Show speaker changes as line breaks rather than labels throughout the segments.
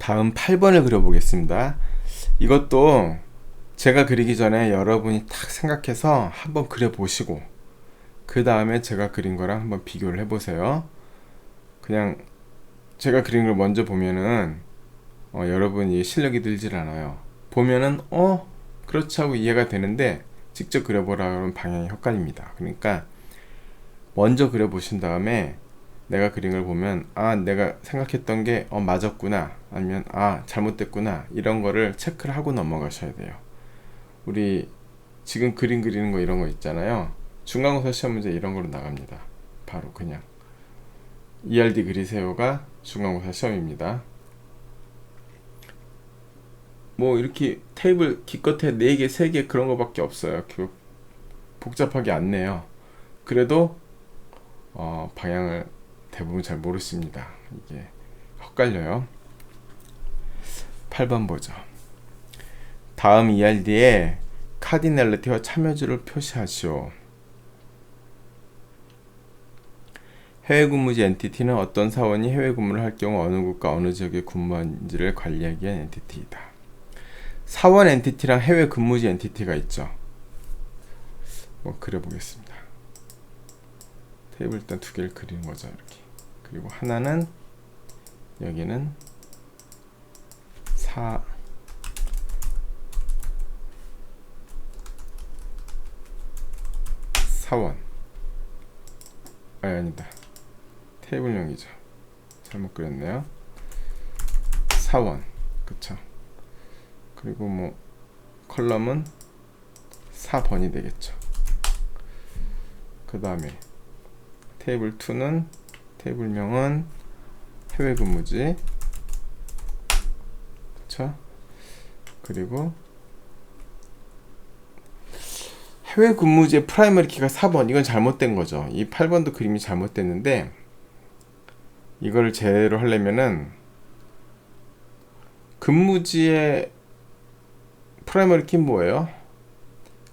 다음 8번을 그려보겠습니다. 이것도 제가 그리기 전에 여러분이 딱 생각해서 한번 그려보시고 그 다음에 제가 그린 거랑 한번 비교를 해보세요. 그냥 제가 그린 걸 먼저 보면은 여러분이 실력이 들질 않아요. 보면은 그렇지 하고 이해가 되는데 직접 그려보라 그러면 방향이 헷갈립니다. 그러니까 먼저 그려보신 다음에 내가 그린 걸 보면 내가 생각했던 게 맞았구나, 아니면 잘못됐구나, 이런 거를 체크를 하고 넘어가셔야 돼요. 우리 지금 그림 그리는 거 이런 거 있잖아요. 중간고사 시험 문제 이런 걸로 나갑니다. 바로 그냥 ERD 그리세요가 중간고사 시험입니다. 뭐 이렇게 테이블 기껏해 4개 3개 그런 거밖에 없어요. 복잡하게 안 내요. 그래도 방향을 대부분 잘 모르십니다. 이게 헷갈려요. 8번 보죠. 다음 ERD에 카디널리티와 참여주를 표시하시오. 해외 근무지 엔티티는 어떤 사원이 해외 근무를 할 경우 어느 국가 어느 지역에 근무한지를 관리하기 위한 엔티티이다. 사원 엔티티랑 해외 근무지 엔티티가 있죠. 그려보겠습니다. 테이블 일단 2개를 그리는 거죠. 이렇게. 그리고 하나는 여기는 사원. 아니다. 테이블형이죠. 잘못 그렸네요. 사원. 그쵸. 그리고 뭐 컬럼은 4번이 되겠죠. 그 다음에 테이블 2는 테이블명은 해외 근무지. 그쵸. 그리고 해외 근무지의 프라이머리 키가 4번. 이건 잘못된 거죠. 이 8번도 그림이 잘못됐는데 이거를 제대로 하려면은 근무지의 프라이머리 키는 뭐예요?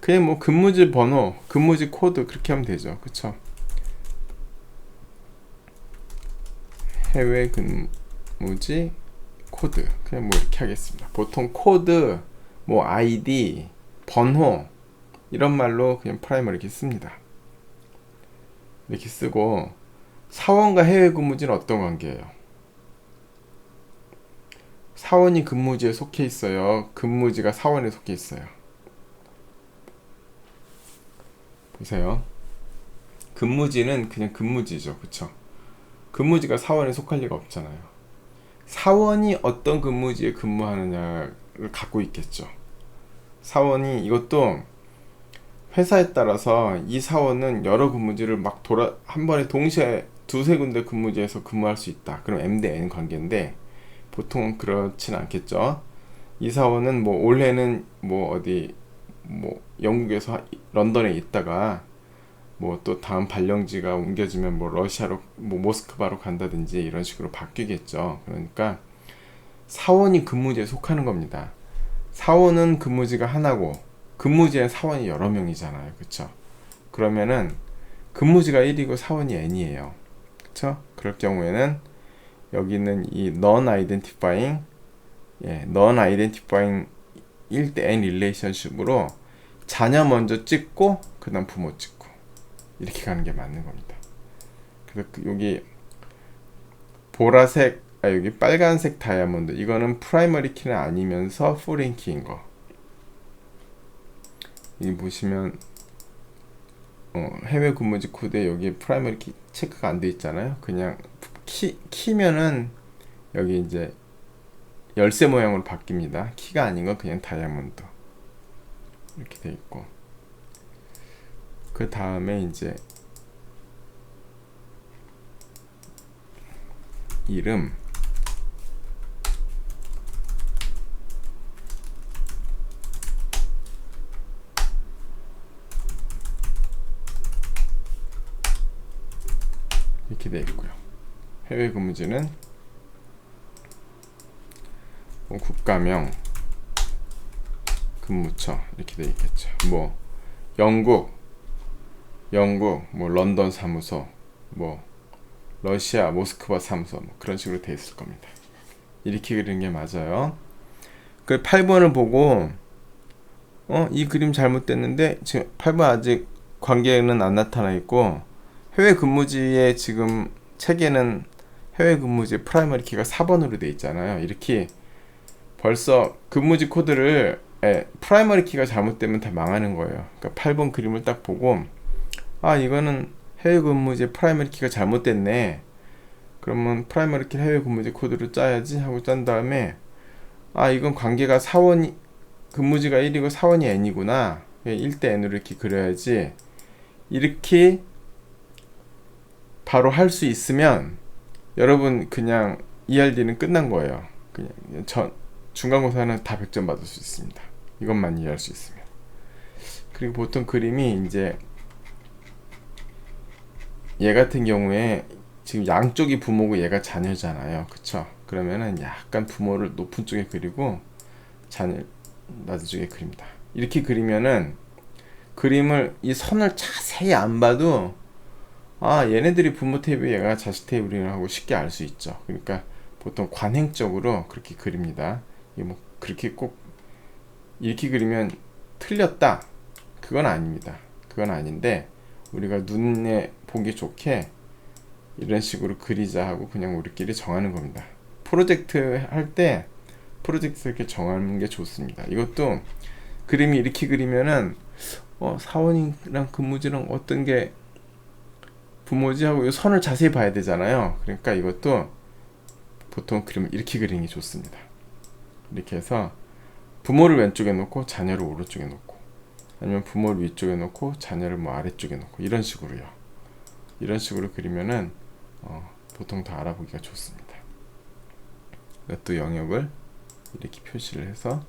그냥 뭐 근무지 번호, 근무지 코드 그렇게 하면 되죠. 그쵸? 해외 근무지 코드 그냥 뭐 이렇게 하겠습니다. 보통 코드, 뭐 아이디, 번호 이런 말로 그냥 프라이머리 이렇게 씁니다. 이렇게 쓰고 사원과 해외 근무지는 어떤 관계예요? 사원이 근무지에 속해 있어요? 근무지가 사원에 속해 있어요? 보세요. 근무지는 그냥 근무지죠. 그쵸? 근무지가 사원에 속할 리가 없잖아요. 사원이 어떤 근무지에 근무하느냐를 갖고 있겠죠. 사원이 이것도 회사에 따라서 이 사원은 여러 근무지를 한 번에 동시에 2-3군데 근무지에서 근무할 수 있다. 그럼 M 대 N 관계인데 보통은 그렇진 않겠죠. 이 사원은 뭐 올해는 뭐 어디 뭐 영국에서 런던에 있다가 뭐 또 다음 발령지가 옮겨지면 뭐 러시아로 뭐 모스크바로 간다든지 이런 식으로 바뀌겠죠. 그러니까 사원이 근무지에 속하는 겁니다. 사원은 근무지가 하나고 근무지에 사원이 여러 명이잖아요. 그쵸? 그러면은 근무지가 1이고 사원이 n이에요. 그쵸? 그럴 경우에는 여기는 이 non-identifying non-identifying 1대 n 릴레이션십으로 자녀 먼저 찍고 그 다음 부모 찍고 이렇게 가는 게 맞는 겁니다. 그래서 여기 보라색 여기 빨간색 다이아몬드 이거는 프라이머리 키는 아니면서 포린 키인 거. 여기 보시면 해외 근무지 코드에 여기 프라이머리 키 체크가 안 돼 있잖아요. 그냥 키면은 여기 이제 열쇠 모양으로 바뀝니다. 키가 아닌 건 그냥 다이아몬드 이렇게 돼 있고, 그 다음에 이제 이름 이렇게 되어 있고요. 해외 근무지는 뭐 국가명, 근무처 이렇게 되어 있겠죠. 뭐 영국 뭐 런던 사무소, 뭐 러시아 모스크바 사무소 뭐 그런 식으로 되어 있을 겁니다. 이렇게 그리는 게 맞아요. 그 8번을 보고 이 그림 잘못됐는데 지금 8번 아직 관계는 안 나타나 있고 해외 근무지에 지금 책에는 해외 근무지 프라이머리 키가 4번으로 돼 있잖아요. 이렇게 벌써 근무지 코드를 프라이머리 키가 잘못되면 다 망하는 거예요. 그러니까 8번 그림을 딱 보고 이거는 해외 근무지 프라이머리 키가 잘못됐네. 그러면 프라이머리 키 해외 근무지 코드로 짜야지 하고 짠 다음에 이건 관계가 사원이 근무지가 1이고 사원이 n이구나. 1대 n으로 이렇게 그려야지. 이렇게 바로 할 수 있으면 여러분 그냥 ERD는 끝난 거예요. 그냥 중간고사는 다 100점 받을 수 있습니다. 이것만 이해할 수 있으면. 그리고 보통 그림이 이제 얘 같은 경우에 지금 양쪽이 부모고 얘가 자녀잖아요. 그쵸? 그러면은 약간 부모를 높은 쪽에 그리고 자녀 낮은 쪽에 그립니다. 이렇게 그리면은 그림을 이 선을 자세히 안 봐도 얘네들이 부모 테이블 얘가 자식 테이블이라고 하고 쉽게 알 수 있죠. 그러니까 보통 관행적으로 그렇게 그립니다. 이게 뭐 그렇게 꼭 이렇게 그리면 틀렸다 그건 아닙니다. 그건 아닌데 우리가 눈에 보기 좋게 이런 식으로 그리자 하고 그냥 우리끼리 정하는 겁니다. 프로젝트 할 때 프로젝트 이렇게 정하는 게 좋습니다. 이것도 그림이 이렇게 그리면은 사원이랑 근무지랑 어떤 게 부모지 하고 이 선을 자세히 봐야 되잖아요. 그러니까 이것도 보통 그림을 이렇게 그리는 게 좋습니다. 이렇게 해서 부모를 왼쪽에 놓고 자녀를 오른쪽에 놓고 아니면 부모를 위쪽에 놓고 자녀를 뭐 아래쪽에 놓고 이런 식으로요. 이런 식으로 그리면은 보통 더 알아보기가 좋습니다. 또 영역을 이렇게 표시를 해서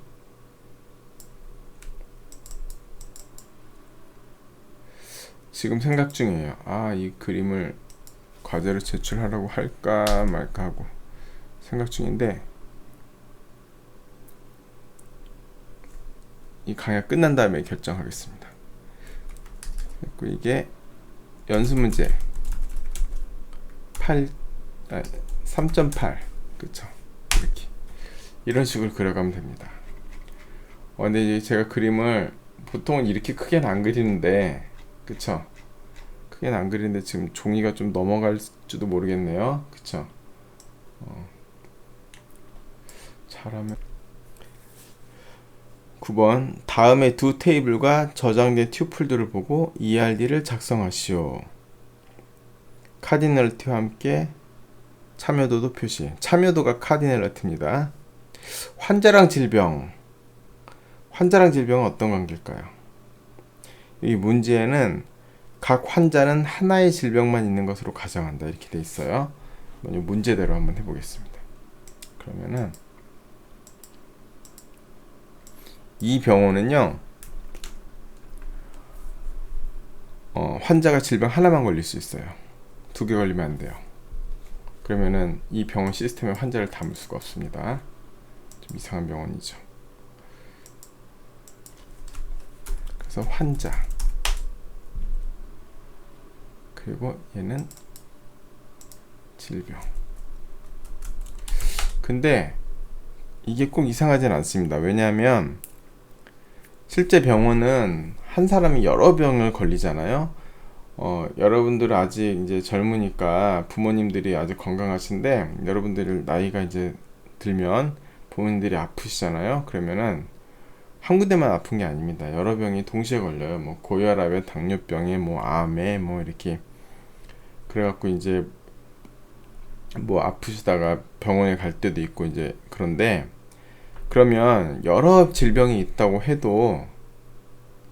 지금 생각 중이에요. 이 그림을 과제로 제출하라고 할까 말까 하고 생각 중인데 이 강의가 끝난 다음에 결정하겠습니다. 그리고 이게 연습 문제 3.8 그쵸? 이렇게 이런 식으로 그려가면 됩니다. 근데 이제 제가 그림을 보통은 이렇게 크게는 안 그리는데 그쵸? 크게는 안 그리는데 지금 종이가 좀 넘어갈지도 모르겠네요. 그쵸? 잘하면 9번 다음의 두 테이블과 저장된 튜플들을 보고 ERD를 작성하시오. 카디널티와 함께 참여도도 표시. 참여도가 카디널티입니다. 환자랑 질병은 어떤 관계일까요? 이 문제에는 각 환자는 하나의 질병만 있는 것으로 가정한다 이렇게 돼 있어요. 문제대로 한번 해보겠습니다. 그러면은 이 병원은요 환자가 질병 하나만 걸릴 수 있어요. 2개 걸리면 안 돼요. 그러면은 이 병원 시스템에 환자를 담을 수가 없습니다. 좀 이상한 병원이죠. 그래서 환자 그리고 얘는 질병. 근데 이게 꼭 이상하진 않습니다. 왜냐하면 실제 병원은 한 사람이 여러 병을 걸리잖아요. 여러분들은 아직 이제 젊으니까 부모님들이 아직 건강하신데 여러분들 나이가 이제 들면 부모님들이 아프시잖아요. 그러면은 한 군데만 아픈 게 아닙니다. 여러 병이 동시에 걸려요. 뭐 고혈압에 당뇨병에 뭐 암에 뭐 이렇게 그래갖고 이제 뭐 아프시다가 병원에 갈 때도 있고 이제 그런데 그러면 여러 질병이 있다고 해도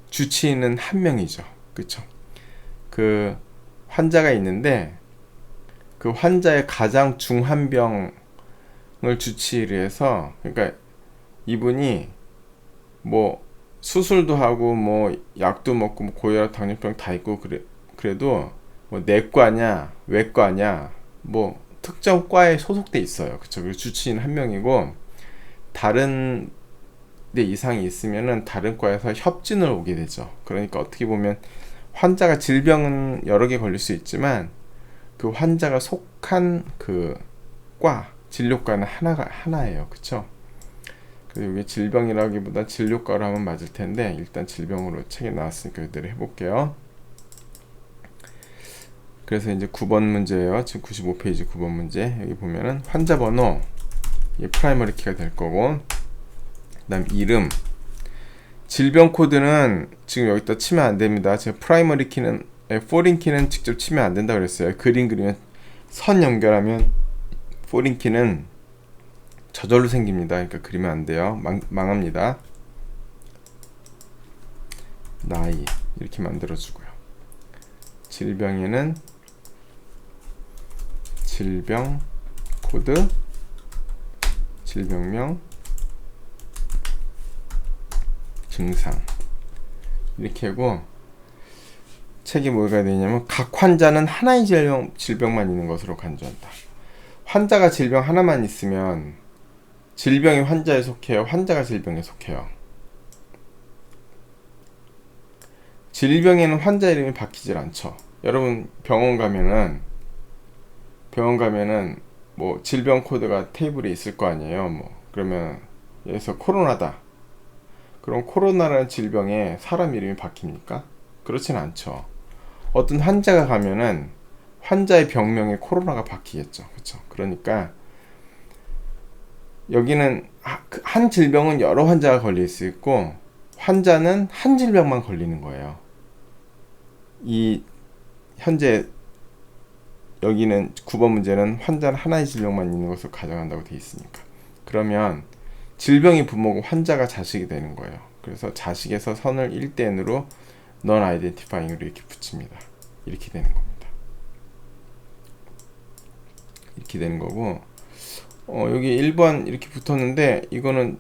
주치의는 한 명이죠. 그쵸? 그 환자가 있는데 그 환자의 가장 중한 병을 주치의를 해서 그러니까 이분이 뭐 수술도 하고 뭐 약도 먹고 뭐 고혈압 당뇨병 다 있고 그래도 뭐 내과냐 외과냐 뭐 특정 과에 소속돼 있어요. 그쵸? 그리고 주치의는 한 명이고 다른 데 이상이 있으면은 다른 과에서 협진을 오게 되죠. 그러니까 어떻게 보면 환자가 질병은 여러 개 걸릴 수 있지만 그 환자가 속한 그 과 진료과는 하나예요. 그쵸? 그래서 이게 질병이라기보다 진료과로 하면 맞을 텐데 일단 질병으로 책에 나왔으니까 이대로 해볼게요. 그래서 이제 9번 문제예요. 지금 95페이지 9번 문제. 여기 보면은 환자 번호, 이게 프라이머리 키가 될 거고, 그다음 이름, 질병 코드는 지금 여기다 치면 안 됩니다. 제가 프라이머리 키는, 포린 키는 직접 치면 안 된다 그랬어요. 그림 그리면 선 연결하면 포린 키는 저절로 생깁니다. 그러니까 그리면 안 돼요. 망합니다. 나이 이렇게 만들어주고요. 질병에는 질병 코드, 질병명, 증상 이렇게 하고, 책이 뭐가 되냐면 각 환자는 하나의 질병만 있는 것으로 간주한다. 환자가 질병 하나만 있으면 질병이 환자에 속해요? 환자가 질병에 속해요? 질병에는 환자 이름이 바뀌질 않죠. 여러분 병원 가면은 뭐 질병 코드가 테이블에 있을 거 아니에요. 뭐 그러면 여기서 코로나다. 그럼 코로나라는 질병에 사람 이름이 바뀝니까? 그렇진 않죠. 어떤 환자가 가면은 환자의 병명에 코로나가 바뀌겠죠. 그렇죠? 그러니까 여기는 한 질병은 여러 환자가 걸릴 수 있고 환자는 한 질병만 걸리는 거예요. 이 현재 여기는 9번 문제는 환자는 하나의 질병만 있는 것으로 가정한다고 되어 있으니까, 그러면 질병이 부모고 환자가 자식이 되는 거예요. 그래서 자식에서 선을 1대(n으로 non identifying으로 이렇게 붙입니다. 이렇게 되는 겁니다. 이렇게 되는 거고, 여기 1번 이렇게 붙었는데 이거는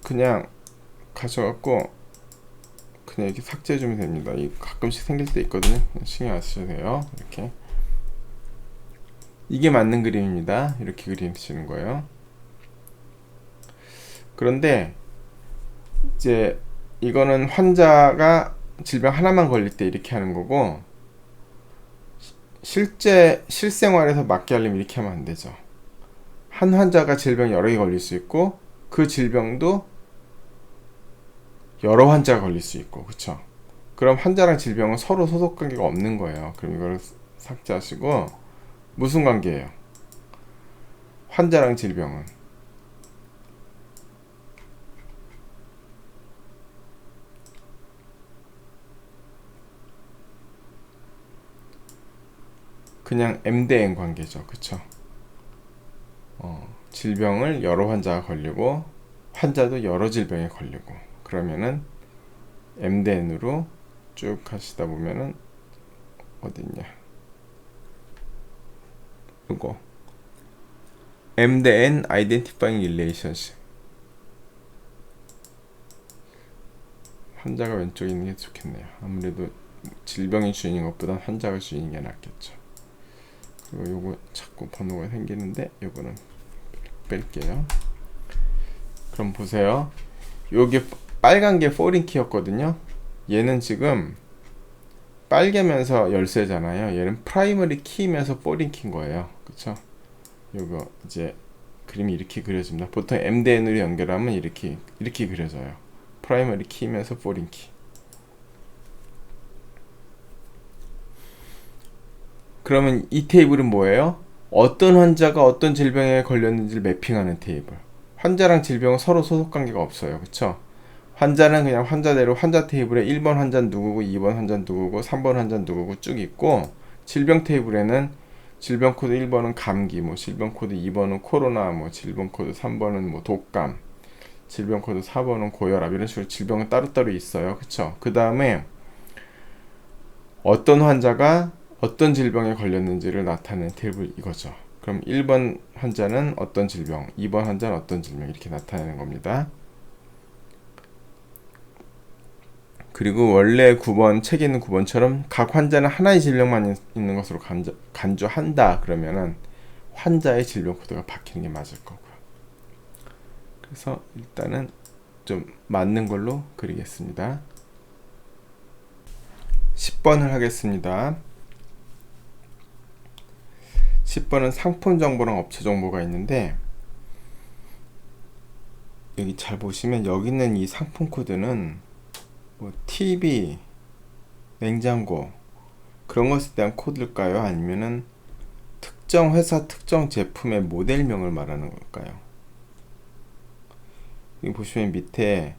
그냥 가셔갖고 그냥 이렇게 삭제해주면 됩니다. 이 가끔씩 생길 때 있거든요. 신경 안 쓰셔도 돼요. 이렇게. 이게 맞는 그림입니다. 이렇게 그리시는 거예요. 그런데 이제 이거는 환자가 질병 하나만 걸릴 때 이렇게 하는 거고, 실생활에서 맞게 하려면 이렇게 하면 안 되죠. 한 환자가 질병 여러 개 걸릴 수 있고 그 질병도 여러 환자가 걸릴 수 있고, 그쵸? 그럼 환자랑 질병은 서로 소속 관계가 없는 거예요. 그럼 이걸 삭제하시고, 무슨 관계예요? 환자랑 질병은 그냥 M/N 관계죠. 그쵸? 질병을 여러 환자가 걸리고 환자도 여러 질병에 걸리고, 그러면은 M/N으로 쭉 하시다 보면은 어딨냐, 이거 M/N Identifying Relationship. 환자가 왼쪽에 있는 게 좋겠네요. 아무래도 질병이 주인인 것보다 환자가 주인인 게 낫겠죠. 그리고 요거 자꾸 번호가 생기는데 요거는 뺄게요. 그럼 보세요. 요게 빨간 게 포린 키였거든요. 얘는 지금 빨개면서 열쇠잖아요. 얘는 프라이머리 키면서 포린 키인 거예요. 그쵸? 요거 이제 그림이 이렇게 그려집니다. 보통 M/N으로 연결하면 이렇게 그려져요. 프라이머리 키면서 포린 키. 그러면 이 테이블은 뭐예요? 어떤 환자가 어떤 질병에 걸렸는지를 매핑하는 테이블. 환자랑 질병은 서로 소속관계가 없어요. 그쵸? 환자는 그냥 환자대로 환자 테이블에 1번 환자는 누구고 2번 환자는 누구고 3번 환자는 누구고 쭉 있고, 질병 테이블에는 질병 코드 1번은 감기, 뭐 질병 코드 2번은 코로나, 뭐 질병 코드 3번은 뭐 독감, 질병 코드 4번은 고혈압, 이런 식으로 질병은 따로따로 있어요. 그쵸? 그 다음에 어떤 환자가 어떤 질병에 걸렸는지를 나타내는 테이블 이거죠. 그럼 1번 환자는 어떤 질병, 2번 환자는 어떤 질병, 이렇게 나타내는 겁니다. 그리고 원래 9번, 책에 있는 9번처럼 각 환자는 하나의 질병만 있는 것으로 간주한다 그러면은 환자의 질병 코드가 바뀌는 게 맞을 거고요. 그래서 일단은 좀 맞는 걸로 그리겠습니다. 10번을 하겠습니다. 10번은 상품 정보랑 업체 정보가 있는데, 여기 잘 보시면 여기 있는 이 상품 코드는 뭐 TV, 냉장고 그런 것에 대한 코드일까요? 아니면은 특정 회사 특정 제품의 모델명을 말하는 걸까요? 여기 보시면 밑에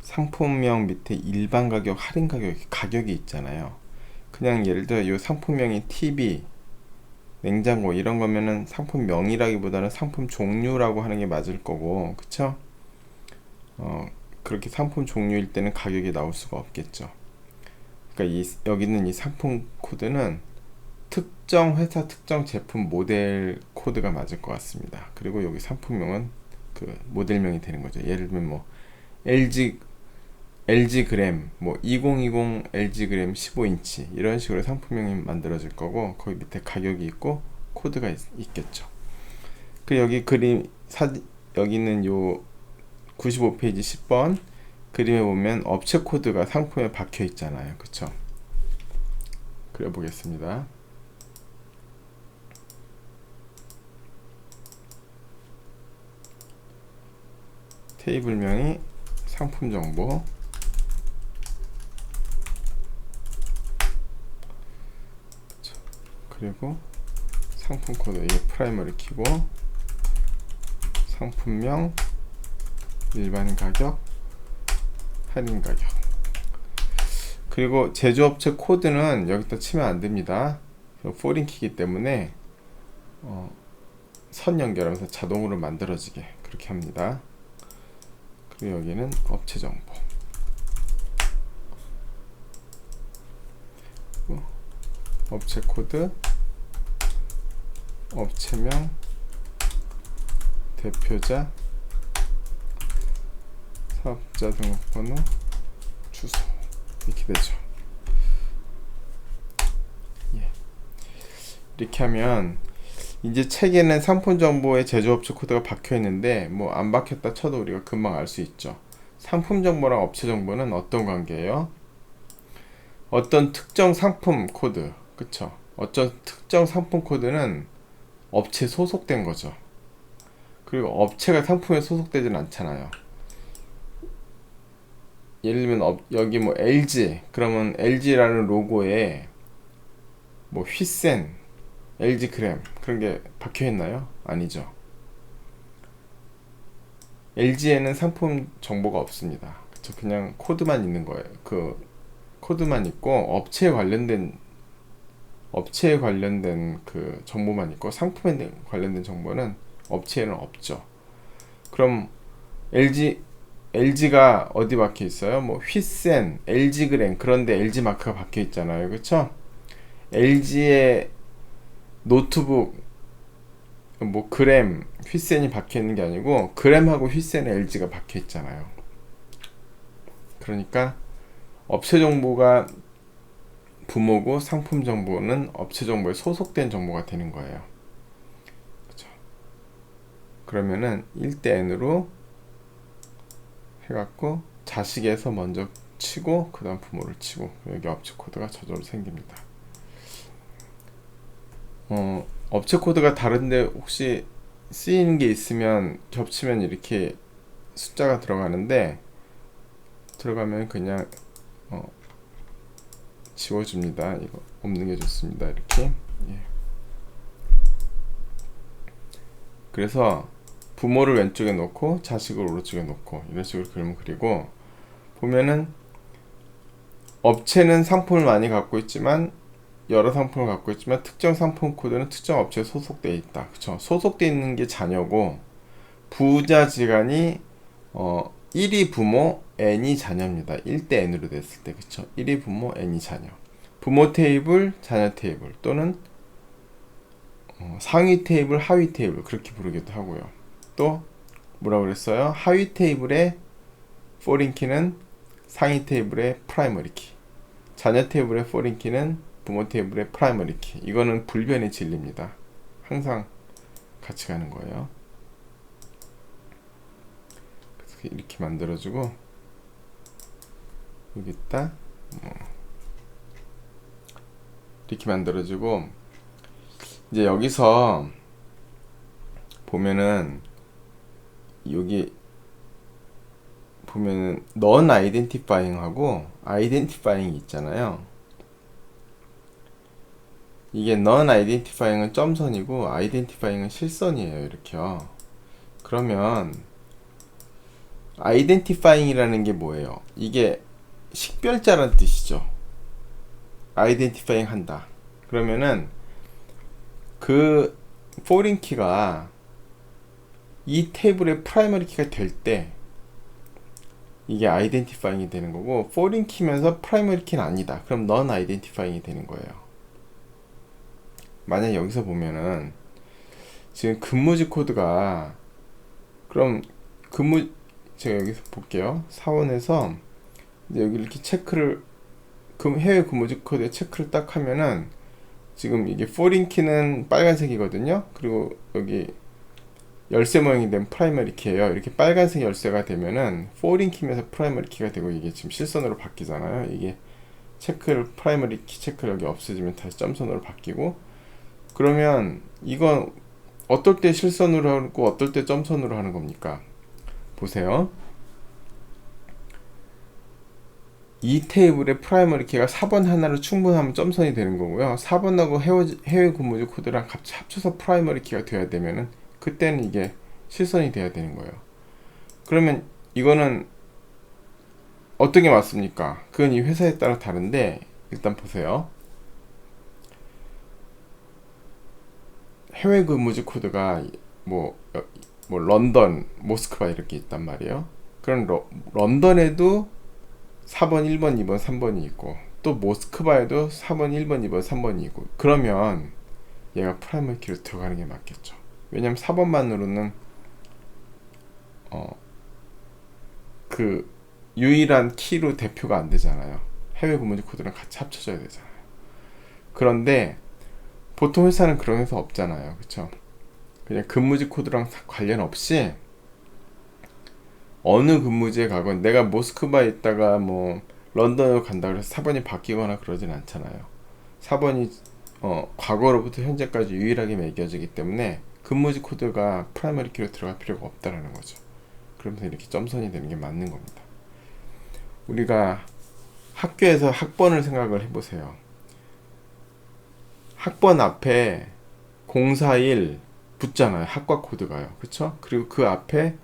상품명 밑에 일반 가격, 할인 가격이 있잖아요. 그냥 예를 들어 이 상품명이 TV, 냉장고 이런 거면은 상품명이라기보다는 상품 종류라고 하는 게 맞을 거고, 그쵸? 그렇게 상품 종류일 때는 가격이 나올 수가 없겠죠. 그러니까 여기 있는 이 상품 코드는 특정 회사 특정 제품 모델 코드가 맞을 것 같습니다. 그리고 여기 상품명은 그 모델명이 되는 거죠. 예를 들면 뭐 LG 그램 뭐 2020 LG 그램 15인치 이런 식으로 상품명이 만들어질 거고, 거기 밑에 가격이 있고 코드가 있겠죠. 그 여기 여기는 요 95페이지 10번 그림에 보면 업체 코드가 상품에 박혀 있잖아요. 그쵸? 그려 보겠습니다. 테이블명이 상품 정보, 그리고 상품 코드, 이게 프라이머리 키고, 상품명, 일반 가격, 할인 가격. 그리고 제조업체 코드는 여기다 치면 안 됩니다. 포린 키기 때문에 선 연결하면서 자동으로 만들어지게 그렇게 합니다. 그리고 여기는 업체 정보, 업체 코드, 업체명, 대표자, 사업자 등록번호, 주소 이렇게 되죠. 예. 이렇게 하면 이제 책에는 상품 정보에 제조업체 코드가 박혀 있는데 뭐 안 박혔다 쳐도 우리가 금방 알 수 있죠. 상품 정보랑 업체 정보는 어떤 관계예요? 어떤 특정 상품 코드, 그쵸? 어떤 특정 상품 코드는 업체에 소속된 거죠. 그리고 업체가 상품에 소속되진 않잖아요. 예를 들면 여기 뭐 LG 그러면 LG라는 로고에 뭐 휘센, LG 그램 그런 게 박혀 있나요? 아니죠. LG에는 상품 정보가 없습니다. 그쵸? 그냥 코드만 있는 거예요. 그 코드만 있고 업체에 관련된 그 정보만 있고 상품에 관련된 정보는 업체에는 없죠. 그럼 LG가 어디 박혀 있어요? 뭐 휘센, LG 그램 그런데 LG 마크가 박혀 있잖아요. 그쵸? LG의 노트북 뭐 그램, 휘센이 박혀 있는 게 아니고 그램하고 휘센에 LG가 박혀 있잖아요. 그러니까 업체 정보가 부모고 상품 정보는 업체 정보에 소속된 정보가 되는 거예요. 그쵸? 그러면은 1대 n으로 해갖고 자식에서 먼저 치고 그 다음 부모를 치고 여기 업체 코드가 저절로 생깁니다. 업체 코드가 다른데 혹시 쓰이는 게 있으면 겹치면 이렇게 숫자가 들어가는데 들어가면 그냥 지워줍니다. 이거 없는 게 좋습니다. 이렇게. 예. 그래서 부모를 왼쪽에 놓고 자식을 오른쪽에 놓고 이런 식으로 그림을 그리고 보면은 업체는 상품을 많이 갖고 있지만 여러 상품을 갖고 있지만 특정 상품 코드는 특정 업체에 소속되어 있다. 그쵸? 소속되어 있는 게 자녀고 부자지간이 1이 부모, n이 자녀입니다. 1대 n으로 됐을 때, 그쵸? 1이 부모, n이 자녀. 부모 테이블, 자녀 테이블 또는 상위 테이블, 하위 테이블 그렇게 부르기도 하고요. 또 뭐라고 그랬어요? 하위 테이블의 포린 키는 상위 테이블의 프라이머리 키, 자녀 테이블의 포린 키는 부모 테이블의 프라이머리 키. 이거는 불변의 진리입니다. 항상 같이 가는 거예요. 그래서 이렇게 만들어주고 여기다 이렇게 만들어주고 이제 여기서 보면은 여기 보면은 non identifying 하고 identifying 있잖아요. 이게 non identifying은 점선이고 identifying은 실선이에요. 이렇게요. 그러면 identifying이라는 게 뭐예요? 이게 식별자란 뜻이죠. identifying 한다. 그러면은 그 foreign 키가 이 테이블의 프라이머리 키가 될 때 이게 identifying이 되는 거고, foreign 키면서 프라이머리 키는 아니다. 그럼 non identifying이 되는 거예요. 만약 여기서 보면은 지금 근무지 코드가, 그럼 제가 여기서 볼게요. 사원에서 이제 여기 이렇게 체크를, 해외 근무지 코드에 체크를 딱 하면은 지금 이게 foreign 키는 빨간색이거든요. 그리고 여기 열쇠 모양이 된 프라이머리 키예요. 이렇게 빨간색 열쇠가 되면은 foreign 키면서 프라이머리 키가 되고, 이게 지금 실선으로 바뀌잖아요. 이게 체크를, 프라이머리 키 체크를 여기 없애지면 다시 점선으로 바뀌고, 그러면 이건 어떨 때 실선으로 하고 어떨 때 점선으로 하는 겁니까? 보세요. 이 테이블의 프라이머리 키가 4번 하나로 충분하면 점선이 되는 거고요. 4번하고 해외 근무지 코드랑 같이 합쳐서 프라이머리 키가 돼야 되면은 그때는 이게 실선이 돼야 되는 거예요. 그러면 이거는 어떤 게 맞습니까? 그건 이 회사에 따라 다른데, 일단 보세요. 해외 근무지 코드가 뭐 런던, 모스크바 이렇게 있단 말이에요. 그럼 런던에도 4번, 1번, 2번, 3번이 있고, 또 모스크바에도 4번, 1번, 2번, 3번이 있고, 그러면 얘가 프라이머리 키로 들어가는 게 맞겠죠. 왜냐면 4번만으로는 그 유일한 키로 대표가 안 되잖아요. 해외 근무지 코드랑 같이 합쳐져야 되잖아요. 그런데 보통 회사는 그런 회사 없잖아요. 그쵸? 그냥 근무지 코드랑 관련 없이 어느 근무지에 가건, 내가 모스크바에 있다가 뭐 런던으로 간다 그래서 4번이 바뀌거나 그러진 않잖아요. 4번이 과거로부터 현재까지 유일하게 매겨지기 때문에 근무지 코드가 프라이머리 키로 들어갈 필요가 없다라는 거죠. 그러면서 이렇게 점선이 되는 게 맞는 겁니다. 우리가 학교에서 학번을 생각을 해보세요. 학번 앞에 041 붙잖아요. 학과 코드가요. 그쵸? 그리고 그 앞에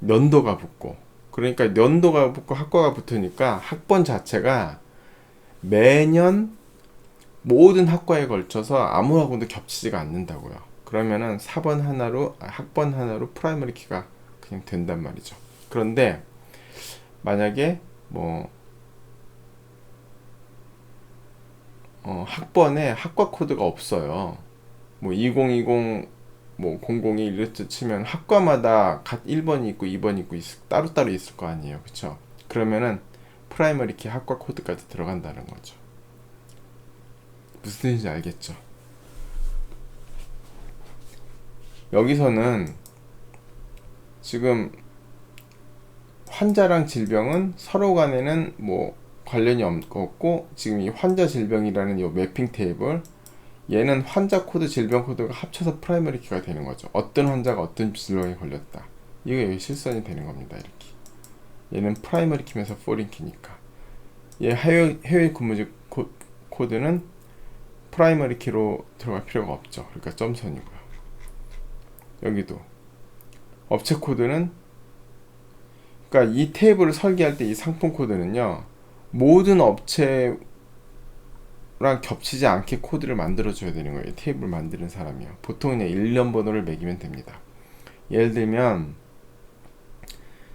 연도가 붙고, 그러니까 연도가 붙고 학과가 붙으니까 학번 자체가 매년 모든 학과에 걸쳐서 아무 학원도 겹치지가 않는다고요. 그러면은 4번 하나로, 학번 하나로 프라이머리 키가 그냥 된단 말이죠. 그런데 만약에 뭐 학번에 학과 코드가 없어요. 뭐 2020, 뭐 001 이렇게 치면 학과마다 1번이 있고 2번이 있고 따로따로 있을 거 아니에요. 그쵸? 그러면은 프라이머리 키 학과 코드까지 들어간다는 거죠. 무슨 뜻인지 알겠죠? 여기서는 지금 환자랑 질병은 서로 간에는 뭐 관련이 없고, 지금 이 환자 질병이라는 이 매핑 테이블, 얘는 환자 코드, 질병 코드가 합쳐서 프라이머리 키가 되는 거죠. 어떤 환자가 어떤 질병에 걸렸다. 이게 실선이 되는 겁니다. 이렇게. 얘는 프라이머리 키면서 포린 키니까. 얘 해외 근무지 코드는 프라이머리 키로 들어갈 필요가 없죠. 그러니까 점선이고요. 여기도 업체 코드는, 그러니까 이 테이블을 설계할 때 이 상품 코드는요, 모든 업체랑 겹치지 않게 코드를 만들어 줘야 되는 거예요. 테이블 만드는 사람이요. 보통 그냥 일련 번호를 매기면 됩니다. 예를 들면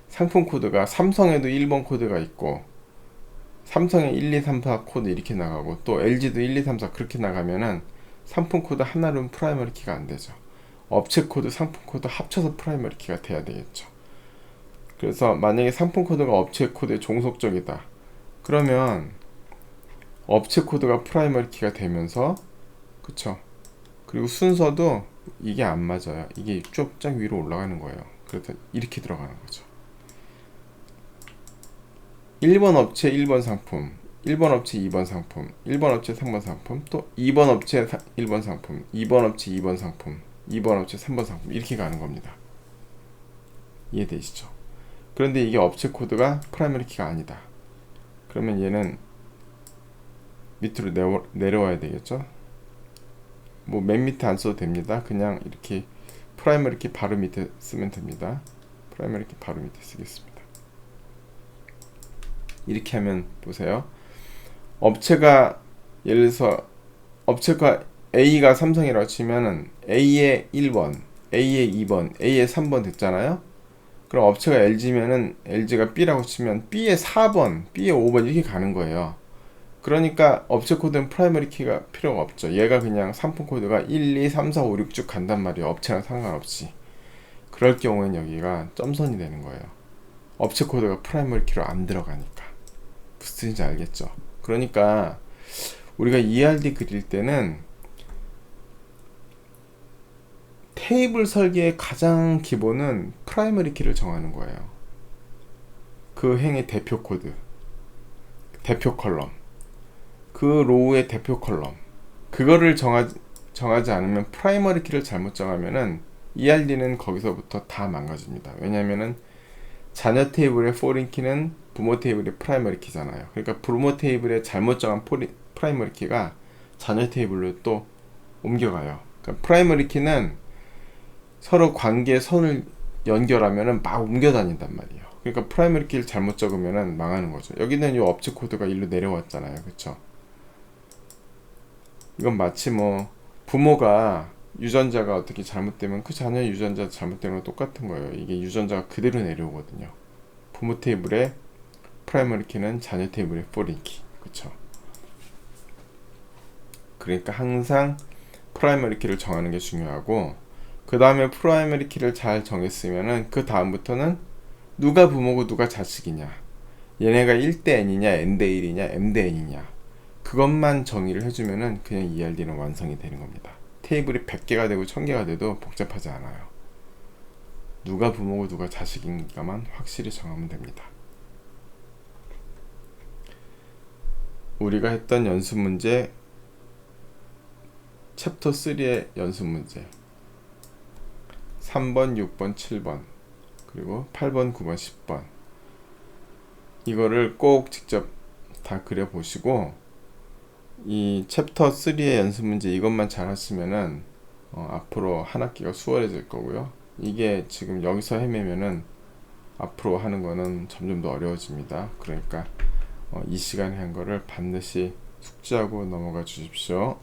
상품 코드가 삼성에도 1번 코드가 있고, 삼성에 1, 2, 3, 4 코드 이렇게 나가고, 또 LG도 1, 2, 3, 4 그렇게 나가면은 상품 코드 하나로는 프라이머리 키가 안 되죠. 업체 코드, 상품 코드 합쳐서 프라이머리 키가 돼야 되겠죠. 그래서 만약에 상품 코드가 업체 코드에 종속적이다. 그러면 업체 코드가 프라이머리 키가 되면서, 그쵸? 그리고 순서도 이게 안 맞아요. 이게 쭉쫙 위로 올라가는 거예요. 그래서 이렇게 들어가는 거죠. 1번 업체 1번 상품, 1번 업체 2번 상품, 1번 업체 3번 상품, 또 2번 업체 1번 상품, 2번 업체 2번 상품, 2번 업체 3번 상품, 이렇게 가는 겁니다. 이해되시죠? 그런데 이게 업체 코드가 프라이머리 키가 아니다. 그러면 얘는 밑으로 내려와야 되겠죠? 뭐 맨 밑에 안 써도 됩니다. 그냥 이렇게 프라이머리 키 바로 밑에 쓰면 됩니다. 프라이머리 키 바로 밑에 쓰겠습니다. 이렇게 하면 보세요. 업체가 예를 들어서 업체가 A가 삼성이라고 치면은 A의 1번, A의 2번, A의 3번 됐잖아요. 그럼 업체가 LG면은 LG가 B라고 치면 B의 4번, B의 5번 이렇게 가는 거예요. 그러니까 업체 코드는 프라이머리 키가 필요가 없죠. 얘가 그냥 상품 코드가 1, 2, 3, 4, 5, 6 쭉 간단 말이에요. 업체랑 상관없이. 그럴 경우엔 여기가 점선이 되는 거예요. 업체 코드가 프라이머리 키로 안 들어가니까. 무슨 뜻인지 알겠죠? 그러니까 우리가 ERD 그릴 때는 테이블 설계의 가장 기본은 프라이머리 키를 정하는 거예요. 그 행의 대표 코드, 대표 컬럼, 그 로우의 대표 컬럼, 그거를 정하지 않으면 프라이머리 키를 잘못 정하면은 ERD는 거기서부터 다 망가집니다. 왜냐면은 자녀 테이블의 포린 키는 부모 테이블의 프라이머리 키잖아요. 그러니까 부모 테이블에 잘못 정한 프라이머리 키가 자녀 테이블로 또 옮겨가요. 그러니까 프라이머리 키는 서로 관계의 선을 연결하면은 막 옮겨 다닌단 말이에요. 그러니까 프라이머리 키를 잘못 적으면은 망하는 거죠. 여기는 이 업체 코드가 일로 내려왔잖아요. 그쵸? 이건 마치 뭐 부모가 유전자가 어떻게 잘못되면 그 자녀의 유전자 잘못되는 건 똑같은 거예요. 이게 유전자가 그대로 내려오거든요. 부모 테이블의 프라이머리 키는 자녀 테이블의 포린 키. 그쵸? 그러니까 항상 프라이머리 키를 정하는 게 중요하고, 그 다음에 프라이머리 키를 잘 정했으면은 그 다음부터는 누가 부모고 누가 자식이냐, 얘네가 1대 n이냐 n대 1이냐 m대 n이냐, 그것만 정의를 해주면은 그냥 ERD는 완성이 되는 겁니다. 테이블이 100개가 되고 1000개가 돼도 복잡하지 않아요. 누가 부모고 누가 자식인가만 확실히 정하면 됩니다. 우리가 했던 연습 문제, 챕터 3의 연습 문제 3번, 6번, 7번 그리고 8번, 9번, 10번, 이거를 꼭 직접 다 그려보시고 이 챕터 3의 연습 문제 이것만 잘 하시면은 앞으로 한 학기가 수월해질 거고요. 이게 지금 여기서 헤매면은 앞으로 하는 거는 점점 더 어려워집니다. 그러니까 이 시간에 한 거를 반드시 숙지하고 넘어가 주십시오.